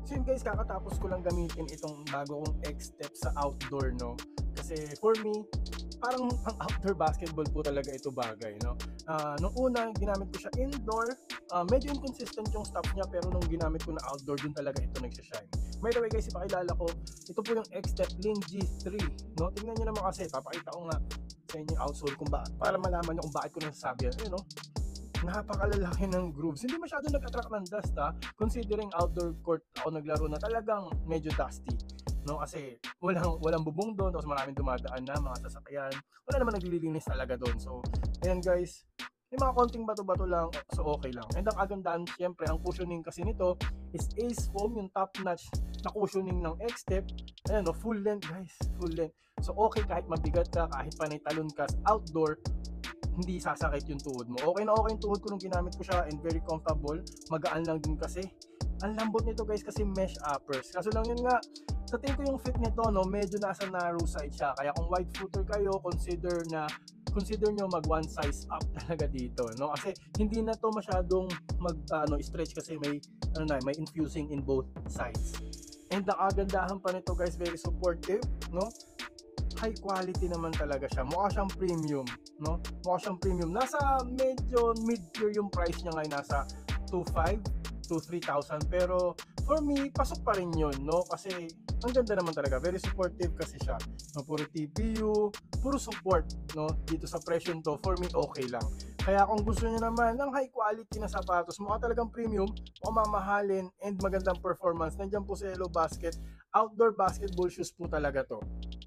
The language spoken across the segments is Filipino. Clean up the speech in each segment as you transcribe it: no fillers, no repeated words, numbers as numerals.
So yun guys, kakatapos ko lang gamitin itong bago kong X-Step sa outdoor, no? Kasi for me, parang ang outdoor basketball po talaga ito bagay, no? Nung una, ginamit ko siya indoor, medyo inconsistent yung stop niya, pero nung ginamit ko na outdoor, dun talaga ito nagsashine. By the way guys, ipakilala ko, ito po yung X-Step Link G3, no? Tingnan nyo naman kasi, papakita ko nga sa inyo yung outsole kung para malaman nyo kung bakit ko nasasabi yan. No? Napakalalaki ng grooves. Hindi masyado nag-attract ng dust considering outdoor court ako naglaro na talagang medyo dusty. No, kasi walang bubong doon, tapos maraming dumadaan na mga sasakyan. Wala naman naglilinis talaga doon. So, ayan guys, may mga konting bato-bato lang, so okay lang. And ang agandaan, syempre, ang cushioning kasi nito is Ace Foam, yung top notch na cushioning ng X-Step. Ayan, no, full length guys, full length. So okay kahit mabigat ka, kahit panay talon ka outdoor, hindi sasakit yung tuhod mo. Okay na okay yung tuhod ko nung ginamit ko siya and very comfortable. Magaan lang din kasi. Ang lambot nito guys kasi mesh uppers. Kaso lang yun nga, sa tingin ko yung fit nito, no, medyo nasa narrow side siya. Kaya kung wide footer kayo, consider nyo mag one size up talaga dito, no? Kasi hindi na to masyadong stretch kasi may infusing in both sides. And ang kagandahan pa nito guys, very supportive, no? High quality naman talaga siya. Mukha siyang premium, no? Mukha siyang premium. Nasa medyo mid-tier yung price niya ngayon, nasa 2.5 to 3,000. Pero for me, pasok pa rin yun, no? Kasi ang ganda naman talaga. Very supportive kasi siya. No? Puro TPU, puro support, no? Dito sa presyo to, for me, okay lang. Kaya kung gusto niyo naman ng high quality na sapatos, mukha talagang premium, mukha mamahalin, and magandang performance, nandiyan po sa Yellow Basket. Outdoor basketball shoes po talaga to,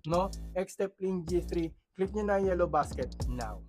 no? X-Step Link G3, click nyo na Yellow Basket now.